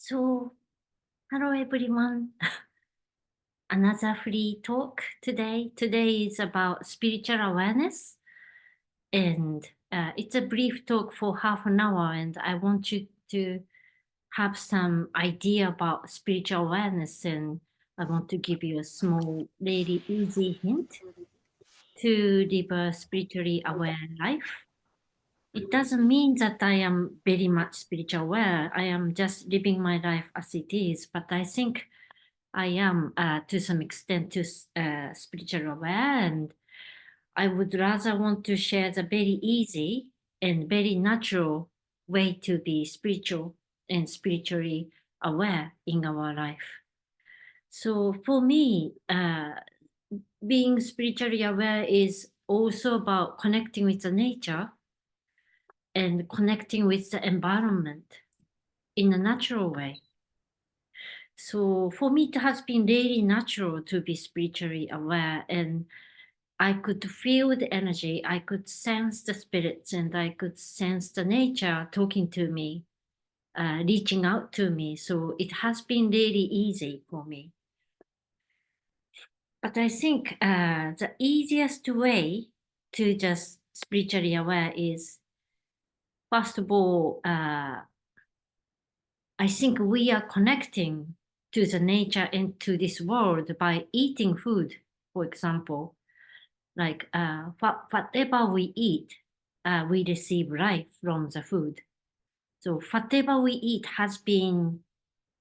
So, hello everyone. Another free talk today. Today is about spiritual awareness, and it's a brief talk for half an hour. And I want you to have some idea about spiritual awareness, and I want to give you a small, really easy hint to live a spiritually aware life. It doesn't mean that I am very much spiritual aware. I am just living my life as it is, but I think I am to some extent spiritual aware, and I would rather want to share the very easy and very natural way to be spiritual and spiritually aware in our life. So for me, being spiritually aware is also about connecting with the nature and connecting with the environment in a natural way. So for me, it has been really natural to be spiritually aware, and I could feel the energy, I could sense the spirits, and I could sense the nature talking to me, reaching out to me. So it has been really easy for me. But I think the easiest way to just spiritually aware is, first of all, I think we are connecting to the nature and to this world by eating food, for example. Like whatever we eat, we receive life from the food. So whatever we eat has been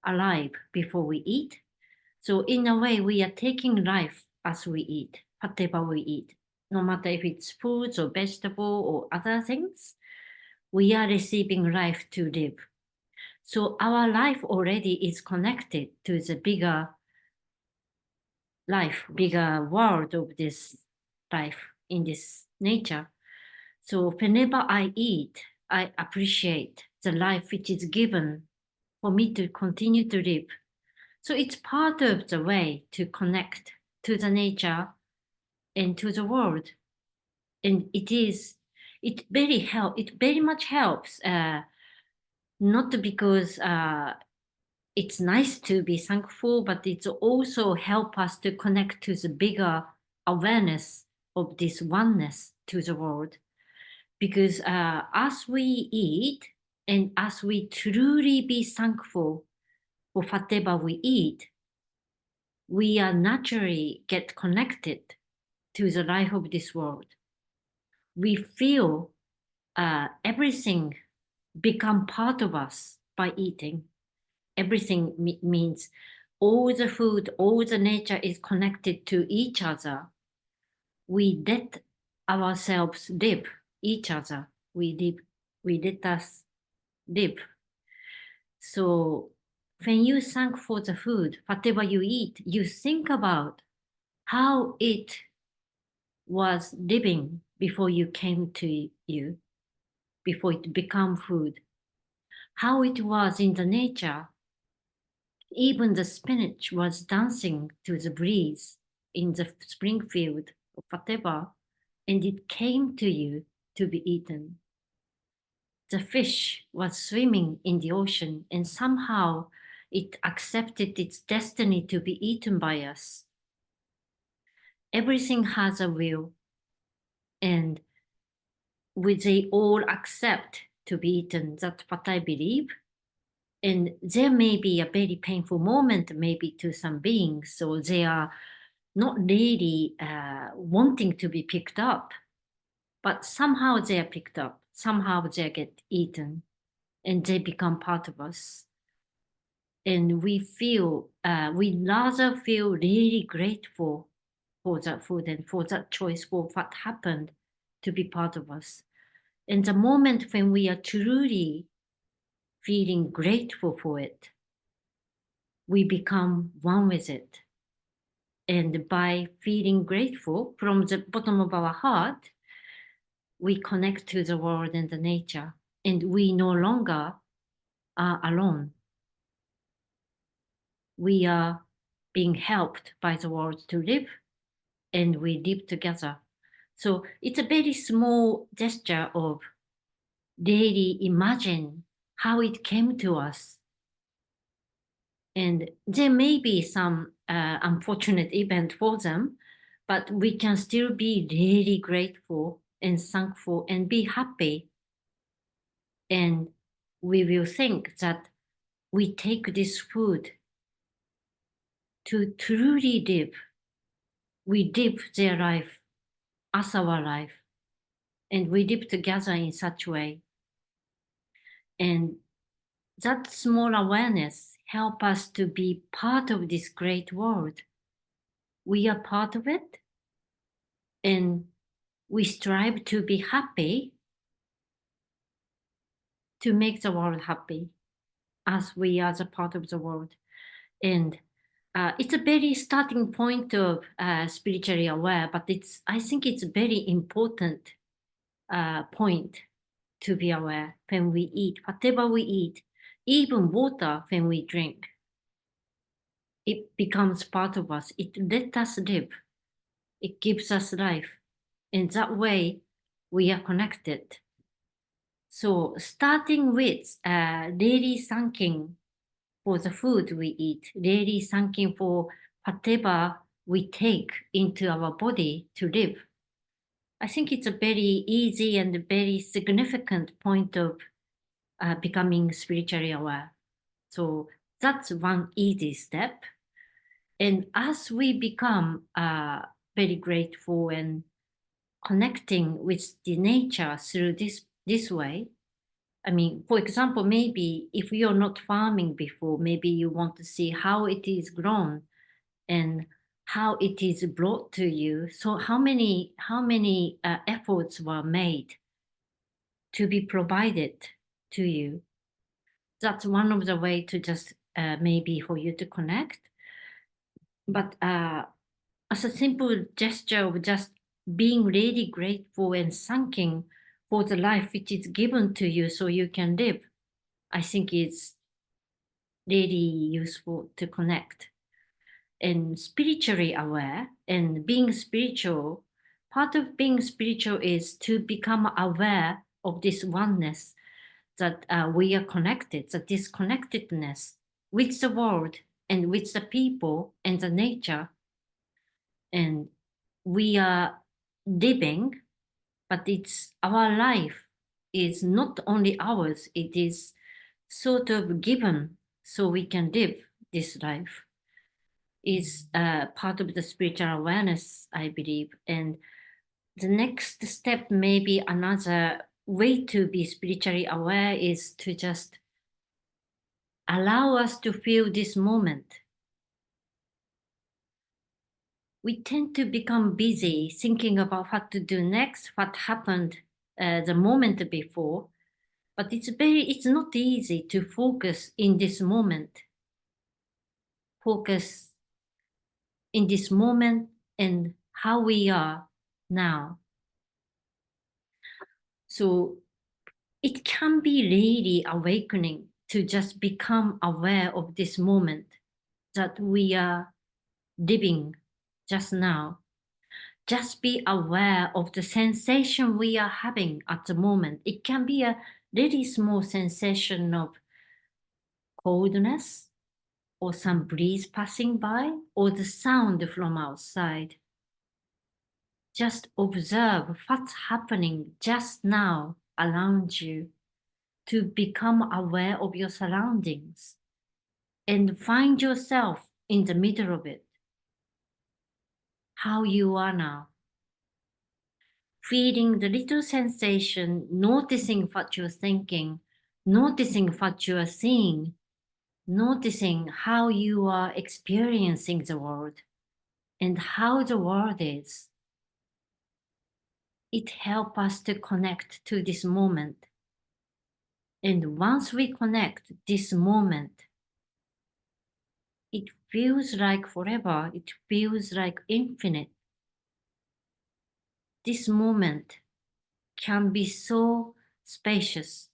alive before we eat. So in a way, we are taking life as we eat, whatever we eat. No matter if it's foods or vegetable or other things, we are receiving life to live. So our life already is connected to the bigger life, bigger world of this life in this nature. So whenever I eat, I appreciate the life which is given for me to continue to live. So it's part of the way to connect to the nature and to the world. And it very much helps, not because it's nice to be thankful, but it's also help us to connect to the bigger awareness of this oneness to the world. Because as we eat and as we truly be thankful for whatever we eat, we are naturally get connected to the life of this world. We feel everything become part of us by eating. Everything means all the food, all the nature is connected to each other. We let ourselves live each other. We let us live. So when you thank for the food, whatever you eat, you think about how it was living before you came to you, before it became food, how it was in the nature. Even the spinach was dancing to the breeze in the spring field or whatever, and it came to you to be eaten. The fish was swimming in the ocean, and somehow it accepted its destiny to be eaten by us. Everything has a will, and they all accept to be eaten. That's what I believe. And there may be a very painful moment, maybe to some beings, so they are not really wanting to be picked up, but somehow they are picked up, somehow they get eaten, and they become part of us. And we rather feel really grateful for that food and for that choice, for what happened to be part of us. And the moment when we are truly feeling grateful for it, we become one with it. And by feeling grateful from the bottom of our heart, we connect to the world and the nature, and we no longer are alone. We are being helped by the world to live, and we live together. So it's a very small gesture of daily imagine how it came to us And there may be some unfortunate event for them, but we can still be really grateful and thankful and be happy. And we will think that we take this food to truly live. We live their life as our life, and we live together in such way. And that small awareness help us to be part of this great world. We are part of it, and we strive to be happy, to make the world happy as we are the part of the world. And it's a very starting point of spiritually aware, but I think it's a very important point to be aware when we eat, whatever we eat, even water when we drink. It becomes part of us. It lets us live. It gives us life. In that way, we are connected. So starting with really thanking for the food we eat, really thanking for whatever we take into our body to live. I think it's a very easy and very significant point of becoming spiritually aware. So that's one easy step. And as we become very grateful and connecting with the nature through this way, I mean, for example, maybe if you're not farming before, maybe you want to see how it is grown and how it is brought to you. So how many efforts were made to be provided to you? That's one of the way to just maybe for you to connect. But as a simple gesture of just being really grateful and thanking for the life which is given to you so you can live, I think it's really useful to connect. And spiritually aware and being spiritual, part of being spiritual is to become aware of this oneness that we are connected, that this connectedness with the world and with the people and the nature. And we are living, but it's our life is not only ours, it is sort of given so we can live this life. Is part of the spiritual awareness, I believe. And the next step, maybe another way to be spiritually aware, is to just allow us to feel this moment. We tend to become busy thinking about what to do next, what happened the moment before, but it's not easy to focus in this moment. Focus in this moment and how we are now. So it can be really awakening to just become aware of this moment that we are living just now. Just be aware of the sensation we are having at the moment. It can be a really small sensation of coldness or some breeze passing by or the sound from outside. Just observe what's happening just now around you to become aware of your surroundings and find yourself in the middle of it. How you are now. Feeling the little sensation, noticing what you're thinking, noticing what you are seeing, noticing how you are experiencing the world and how the world is. It helps us to connect to this moment. And once we connect this moment, it feels like forever. It feels like infinite. This moment can be so spacious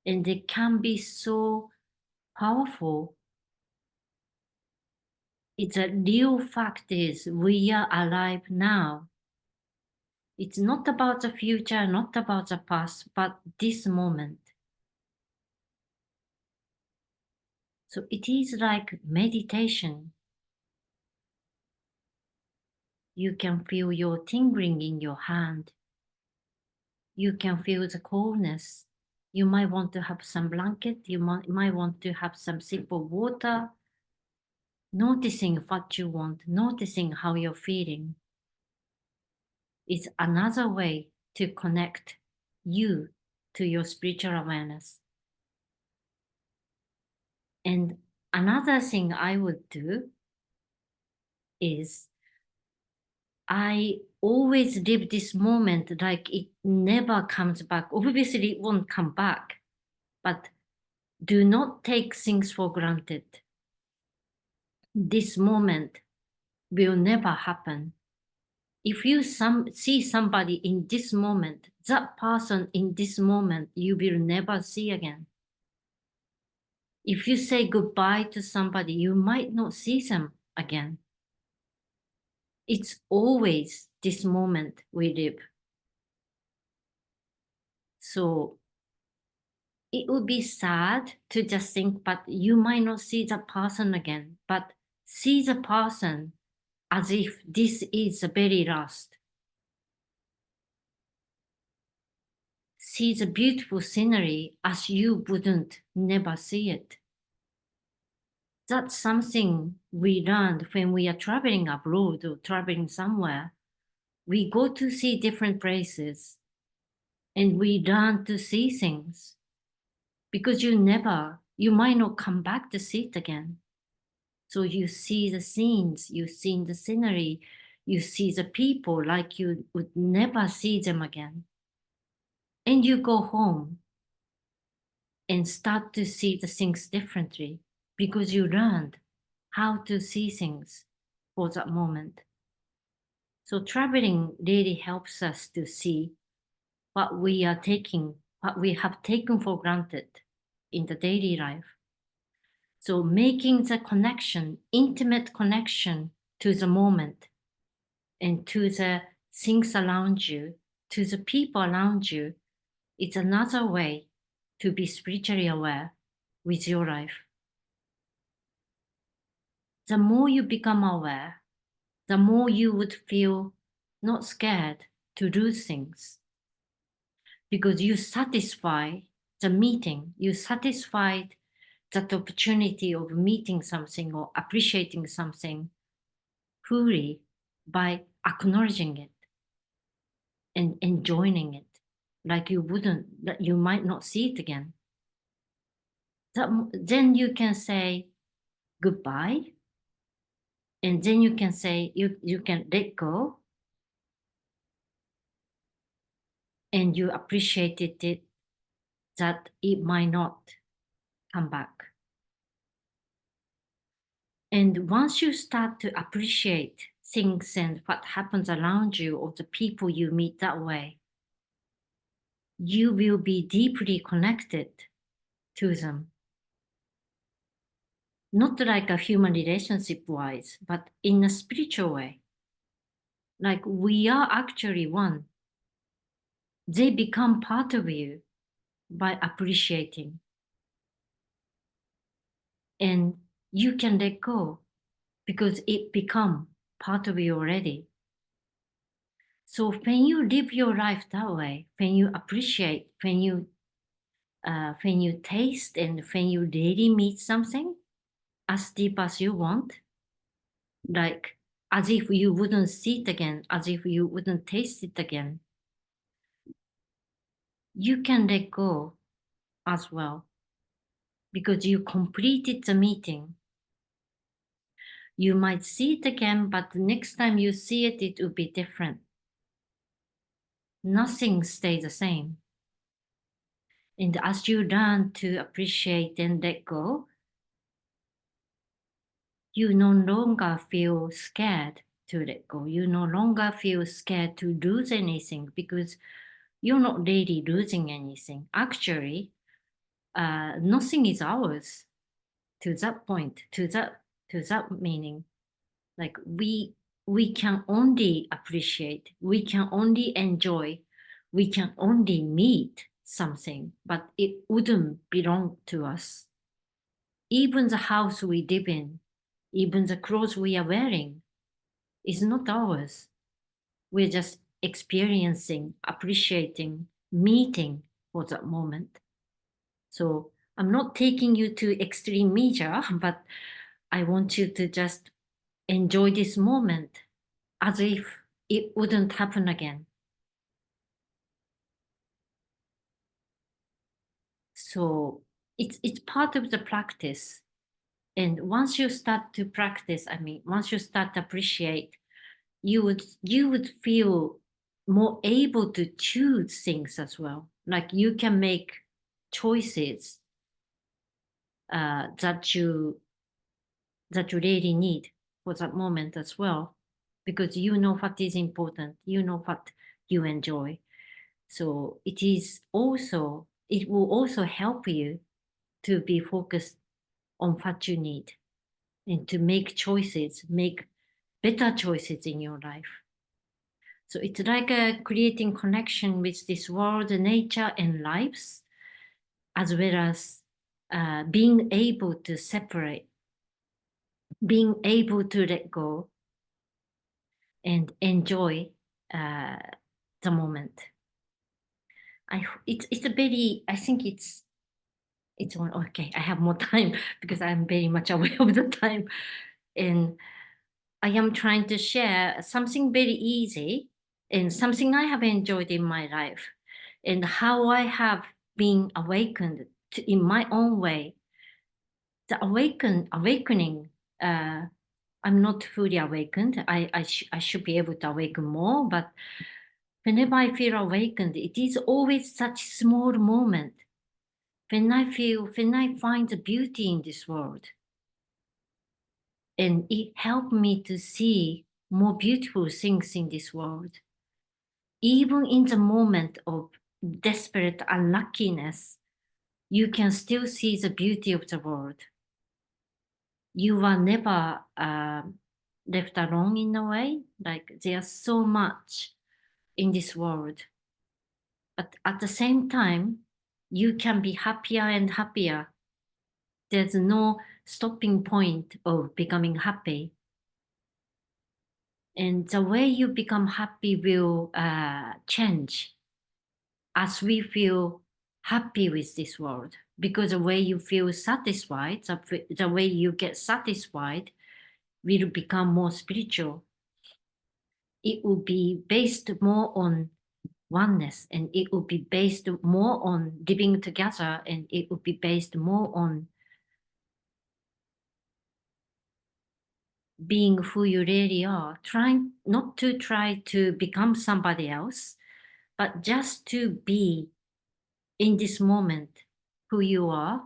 and it can be so powerful. It's a real fact is we are alive now. It's not about the future, not about the past, but this moment. So it is like meditation. You can feel your tingling in your hand. You can feel the coldness. You might want to have some blanket. You might want to have some sip of water. Noticing what you want, noticing how you're feeling is another way to connect you to your spiritual awareness. And another thing I would do is I always live this moment like it never comes back. Obviously, it won't come back, but do not take things for granted. This moment will never happen. If you see somebody in this moment, that person in this moment, you will never see again. If you say goodbye to somebody, you might not see them again. It's always this moment we live. So it would be sad to just think, but you might not see that person again, but see the person as if this is the very last. See the beautiful scenery as you wouldn't never see it. That's something we learned when we are traveling abroad or traveling somewhere. We go to see different places and we learn to see things because you might not come back to see it again. So you see the scenes, you see the scenery, you see the people like you would never see them again. And you go home and start to see the things differently because you learned how to see things for that moment. So traveling really helps us to see what we have taken for granted in the daily life. So making the connection, intimate connection to the moment and to the things around you, to the people around you, is another way to be spiritually aware with your life. The more you become aware, the more you would feel not scared to do things because you satisfy the meeting, you satisfied that opportunity of meeting something or appreciating something fully by acknowledging it and enjoying it like that you might not see it again. Then you can say goodbye, and then you can say you can let go, and you appreciated it that it might not come back. And once you start to appreciate things and what happens around you or the people you meet that way, you will be deeply connected to them. Not like a human relationship wise, but in a spiritual way. Like we are actually one. They become part of you by appreciating. And you can let go because it become part of you already. So when you live your life that way, when you appreciate, when you taste and when you really meet something as deep as you want, like as if you wouldn't see it again, as if you wouldn't taste it again, you can let go as well because you completed the meeting. You might see it again, but the next time you see it, it will be different. Nothing stays the same. And as you learn to appreciate and let go, you no longer feel scared to let go. You no longer feel scared to lose anything because you're not really losing anything. Actually, nothing is ours to that point, to that meaning. Like we can only appreciate, we can only enjoy, we can only meet something, but it wouldn't belong to us. Even the house we live in, even the clothes we are wearing is not ours. We're just experiencing, appreciating, meeting for that moment. So I'm not taking you to extreme measure, but I want you to just enjoy this moment as if it wouldn't happen again. So it's part of the practice. And once you start to practice, I mean, once you start to appreciate, you would feel more able to choose things as well. Like you can make choices that you really need for that moment as well, because you know what is important, you know what you enjoy. So it will also help you to be focused on what you need and to make choices, make better choices in your life. So it's like creating connection with this world, nature, and lives, as well as being able to separate, being able to let go and enjoy uh, the moment. It's a very, I think it's one. Okay, I have more time because I'm very much aware of the time, and I am trying to share something very easy and something I have enjoyed in my life, and how I have been awakened in my own way. The awakening. Uh, I'm not fully awakened. I should be able to awaken more, but whenever I feel awakened, it is always such small moment when I find the beauty in this world. And it helped me to see more beautiful things in this world. Even in the moment of desperate unluckiness, you can still see the beauty of the world. You are never left alone in a way. Like there's so much in this world. But at the same time, you can be happier and happier. There's no stopping point of becoming happy. And the way you become happy will change as we feel happy with this world. Because the way you feel satisfied, the way you get satisfied will become more spiritual. It will be based more on oneness, and it will be based more on living together, and it will be based more on being who you really are, trying not to try to become somebody else, but just to be in this moment who you are.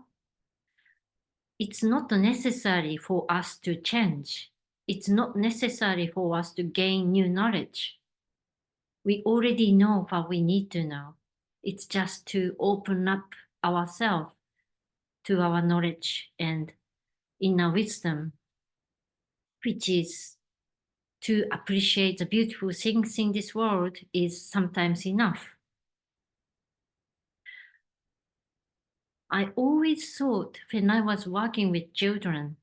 It's not necessary for us to change. It's not necessary for us to gain new knowledge. We already know what we need to know. It's just to open up ourselves to our knowledge and inner wisdom, which is to appreciate the beautiful things in this world is sometimes enough. I always thought when I was working with children,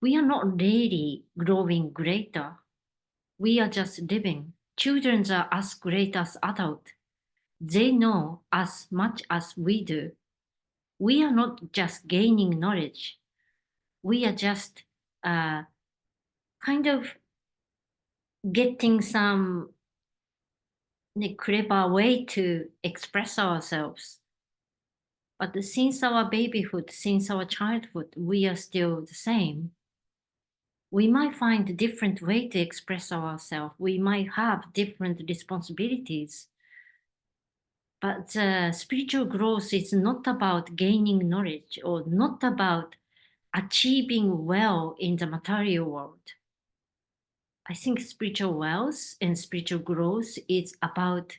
we are not really growing greater. We are just living. Children are as great as adults. They know as much as we do. We are not just gaining knowledge. We are just uh, kind of getting some clever way to express ourselves. But since our babyhood, since our childhood, we are still the same. We might find a different way to express ourselves. We might have different responsibilities. But spiritual growth is not about gaining knowledge or not about achieving well in the material world. I think spiritual wealth and spiritual growth is about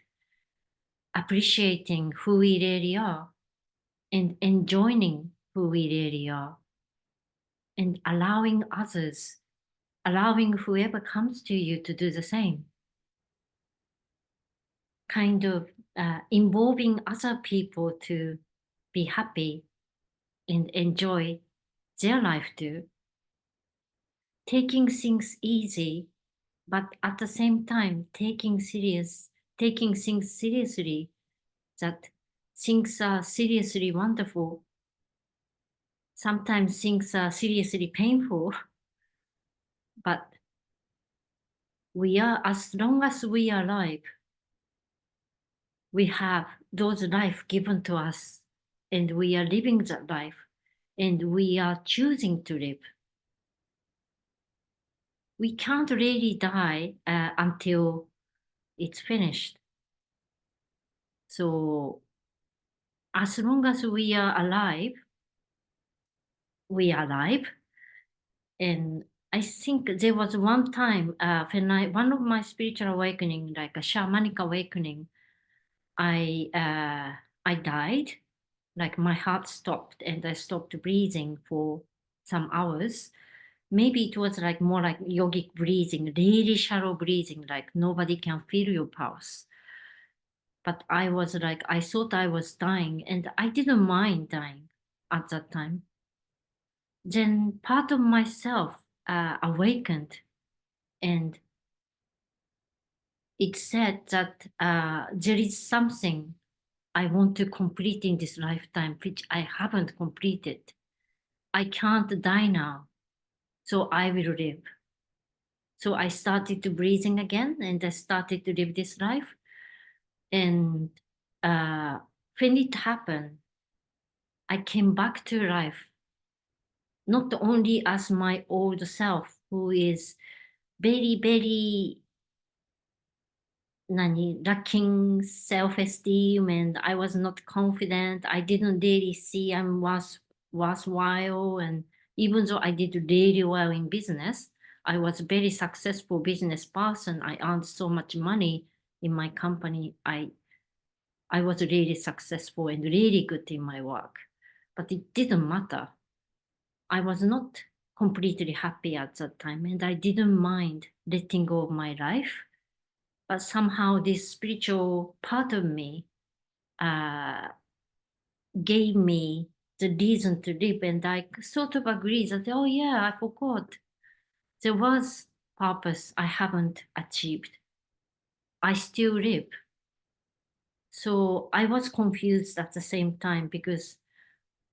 appreciating who we really are and enjoying who we really are and allowing others, allowing whoever comes to you to do the same. Kind of involving other people to be happy and enjoy their life too. Taking things easy, but at the same time taking things seriously, that things are seriously wonderful. Sometimes things are seriously painful, but we are, as long as we are alive, we have those life given to us, and we are living that life, and we are choosing to live. We can't really die until it's finished. So as long as we are alive, we are alive. And I think there was one time when one of my spiritual awakening, like a shamanic awakening, I uh, I died. Like my heart stopped and I stopped breathing for some hours. Maybe it was like more like yogic breathing, really shallow breathing, like nobody can feel your pulse. But I was like, I thought I was dying and I didn't mind dying at that time. Then part of myself awakened, and it said that there is something I want to complete in this lifetime, which I haven't completed. I can't die now, so I will live. So I started to breathing again, and I started to live this life. And uh, when it happened, I came back to life, not only as my old self, who is very, very lacking self-esteem, and I was not confident. I didn't really see I'm worthwhile, and even though I did really well in business, I was a very successful business person. I earned so much money in my company. I was really successful and really good in my work, but it didn't matter. I was not completely happy at that time, and I didn't mind letting go of my life. But somehow this spiritual part of me uh, gave me the reason to live, and I sort of agree that, oh yeah, I forgot there was purpose I haven't achieved. I still live. So I was confused at the same time because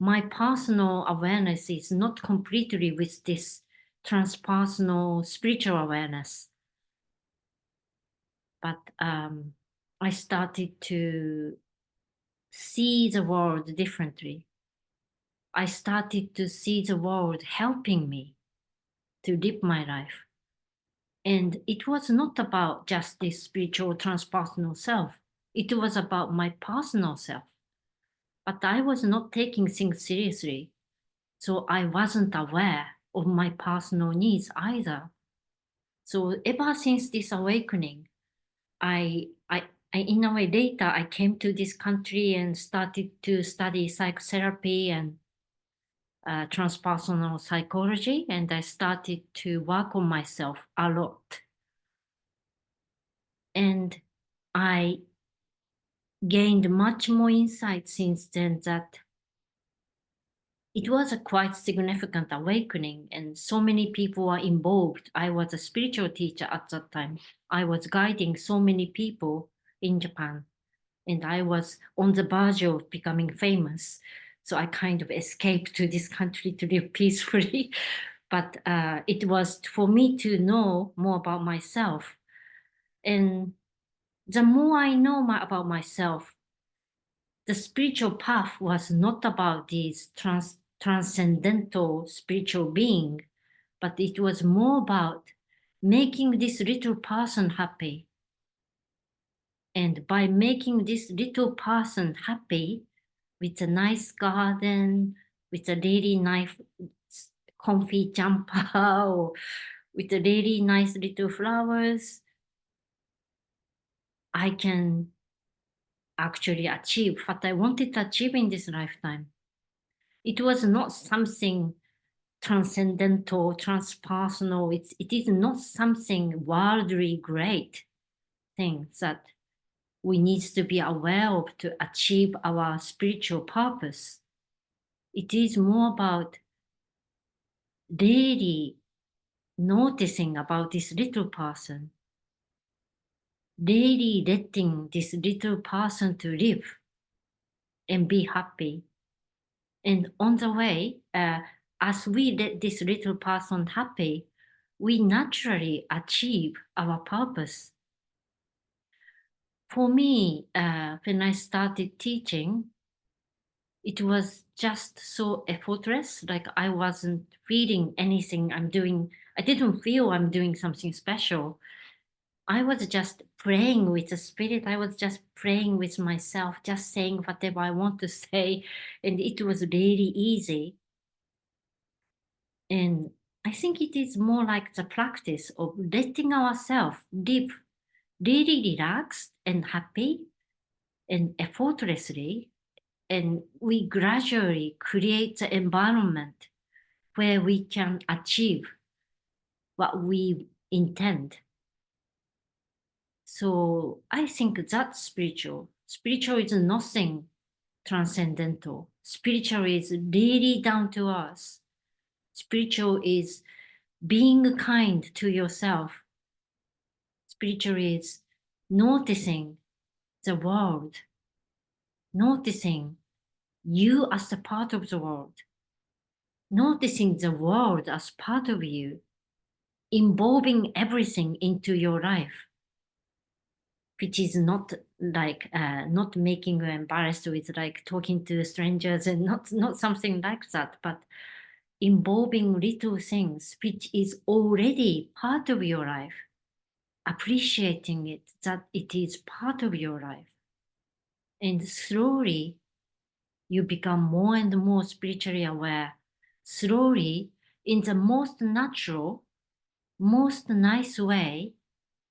my personal awareness is not completely with this transpersonal spiritual awareness, but I started to see the world differently. I started to see the world helping me to live my life. And it was not about just this spiritual transpersonal self. It was about my personal self. But I was not taking things seriously. So I wasn't aware of my personal needs either. So ever since this awakening, I in a way later I came to this country and started to study psychotherapy and transpersonal psychology, and I started to work on myself a lot. And I gained much more insight since then that it was a quite significant awakening, and so many people were involved. I was a spiritual teacher at that time. I was guiding so many people in Japan, and I was on the verge of becoming famous. So I kind of escaped to this country to live peacefully. But it was for me to know more about myself. And the more I know about myself, the spiritual path was not about this transcendental spiritual being, but it was more about making this little person happy. And by making this little person happy with a nice garden, with a really nice comfy jumper, or with a really nice little flowers, I can actually achieve what I wanted to achieve in this lifetime. It was not something transcendental, transpersonal. It is not something worldly great thing that we need to be aware of to achieve our spiritual purpose. It is more about daily noticing about this little person, daily letting this little person to live and be happy. And on the way, as we let this little person happy, we naturally achieve our purpose. For me, when I started teaching, it was just so effortless. Like I wasn't feeling anything I'm doing. I didn't feel I'm doing something special. I was just praying with the spirit. I was just praying with myself, just saying whatever I want to say. And it was really easy. And I think it is more like the practice of letting ourselves live really relaxed and happy and effortlessly. And we gradually create the environment where we can achieve what we intend. So I think that's spiritual. Spiritual is nothing transcendental. Spiritual is really down to us. Spiritual is being kind to yourself. Spiritual is noticing the world, noticing you as a part of the world, noticing the world as part of you, involving everything into your life, which is not like not making you embarrassed with like talking to strangers and not something like that, but involving little things which is already part of your life, appreciating it that it is part of your life, and slowly you become more and more spiritually aware. Slowly, in the most natural, most nice way,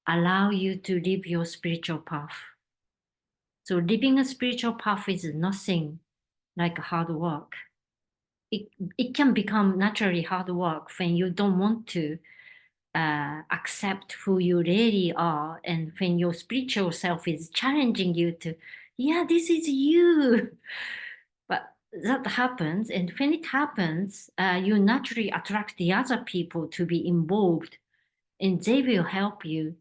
allow you to live your spiritual path. So living a spiritual path is nothing like hard work. It, it can become naturally hard work when you don't want to accept who you really are, and when your spiritual self is challenging you to, yeah, this is you. But that happens, and when it happens, you naturally attract the other people to be involved, and they will help you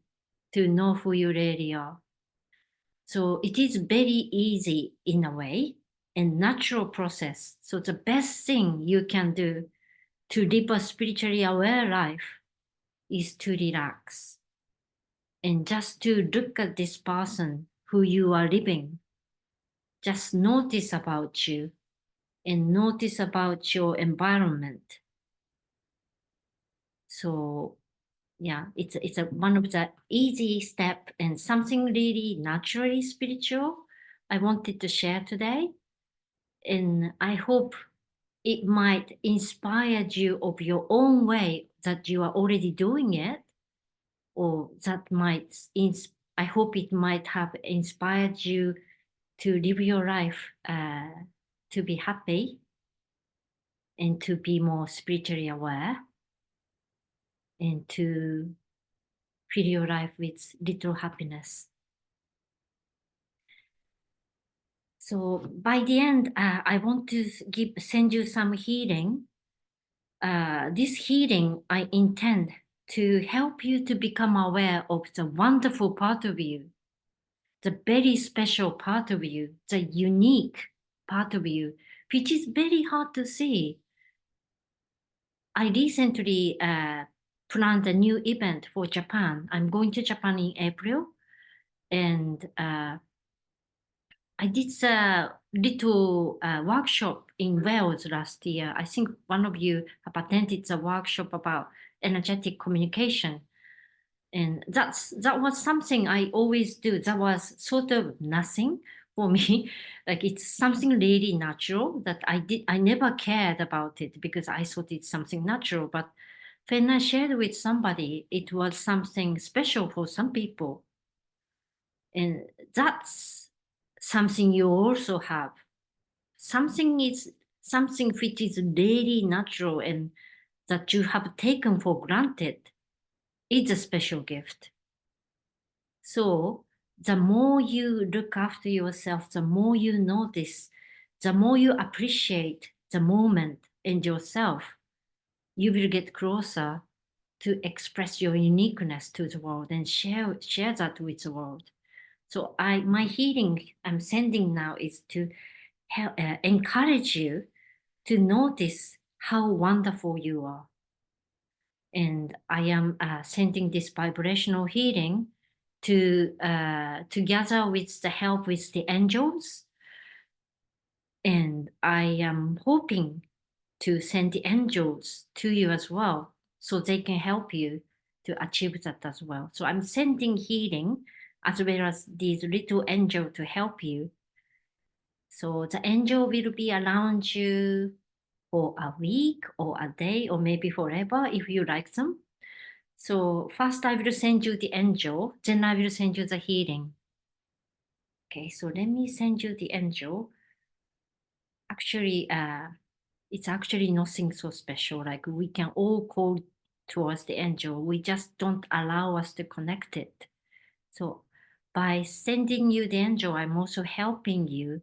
to know who you really are. So it is very easy in a way and natural process. So the best thing you can do to live a spiritually aware life is to relax and just to look at this person who you are living. Just notice about you and notice about your environment. So yeah, it's a one of the easy step and something really naturally spiritual I wanted to share today. And I hope it might inspire you of your own way that you are already doing it, or that might I hope it might have inspired you to live your life to be happy and to be more spiritually aware and to fill your life with little happiness. So by the end, I want to send you some healing. This healing I intend to help you to become aware of the wonderful part of you, the very special part of you, the unique part of you, which is very hard to see. I recently planned a new event for Japan. I'm going to Japan in April, and I did a little workshop in Wales last year. I think one of you have attended the workshop about energetic communication. And that was something I always do. That was sort of nothing for me. Like it's something really natural that I never cared about it because I thought it's something natural. But when I shared with somebody, it was something special for some people. And that's something you also have. Something is something which is really natural and that you have taken for granted is a special gift. So the more you look after yourself, the more you notice, the more you appreciate the moment and yourself, you will get closer to express your uniqueness to the world and share that with the world. So my healing I'm sending now is to encourage you to notice how wonderful you are. And I am sending this vibrational healing to together with the help with the angels. And I am hoping to send the angels to you as well, so they can help you to achieve that as well. So I'm sending healing as well as these little angel to help you. So the angel will be around you for a week or a day or maybe forever if you like them. So first I will send you the angel, then I will send you the healing. Okay, so let me send you the angel. Actually, it's actually nothing so special. Like we can all call towards the angel. We just don't allow us to connect it. So by sending you the angel, I'm also helping you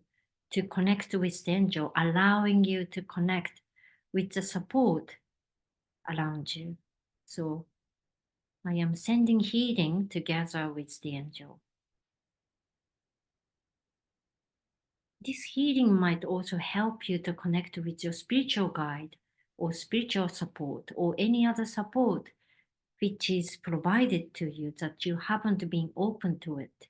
to connect with the angel, allowing you to connect with the support around you. So I am sending healing together with the angel. This healing might also help you to connect with your spiritual guide or spiritual support or any other support which is provided to you that you haven't been open to it.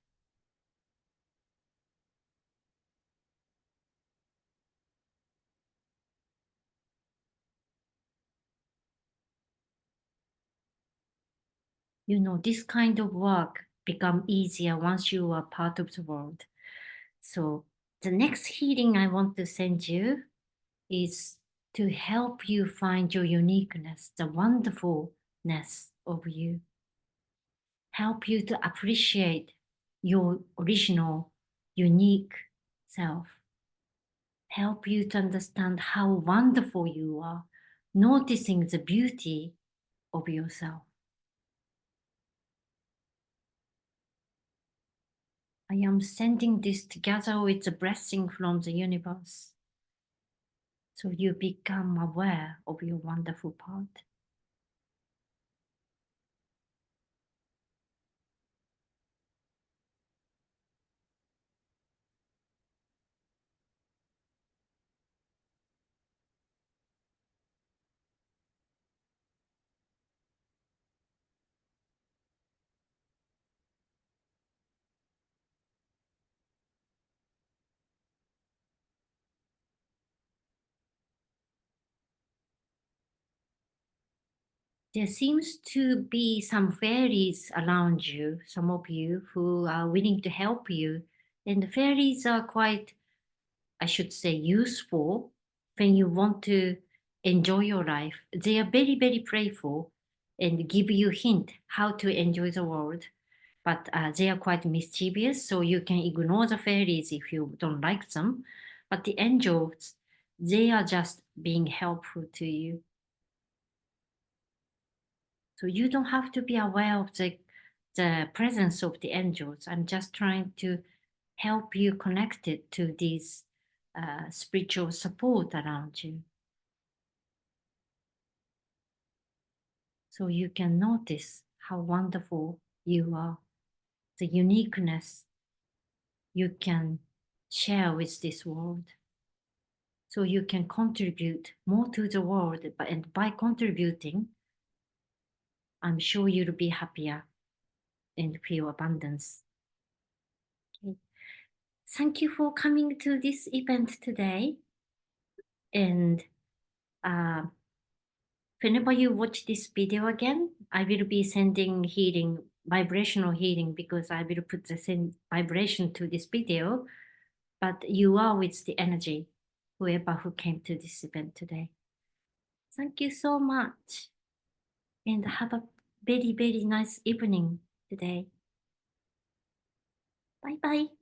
You know, this kind of work become easier once you are part of the world. So the next healing I want to send you is to help you find your uniqueness, the wonderfulness of you. Help you to appreciate your original, unique self. Help you to understand how wonderful you are, noticing the beauty of yourself. I am sending this together with the blessing from the universe. So you become aware of your wonderful part. There seems to be some fairies around you, some of you who are willing to help you. And the fairies are quite, I should say, useful when you want to enjoy your life. They are very, very playful and give you hint how to enjoy the world. But they are quite mischievous, so you can ignore the fairies if you don't like them. But the angels, they are just being helpful to you. So you don't have to be aware of the presence of the angels. I'm just trying to help you connect it to this spiritual support around you. So you can notice how wonderful you are, the uniqueness you can share with this world. So you can contribute more to the world, and by contributing, I'm sure you'll be happier and feel abundance. Okay. Thank you for coming to this event today. And uh, whenever you watch this video again, I will be sending healing, vibrational healing, because I will put the same vibration to this video. But you are with the energy, whoever who came to this event today. Thank you so much. And have a very, very nice evening today. Bye bye.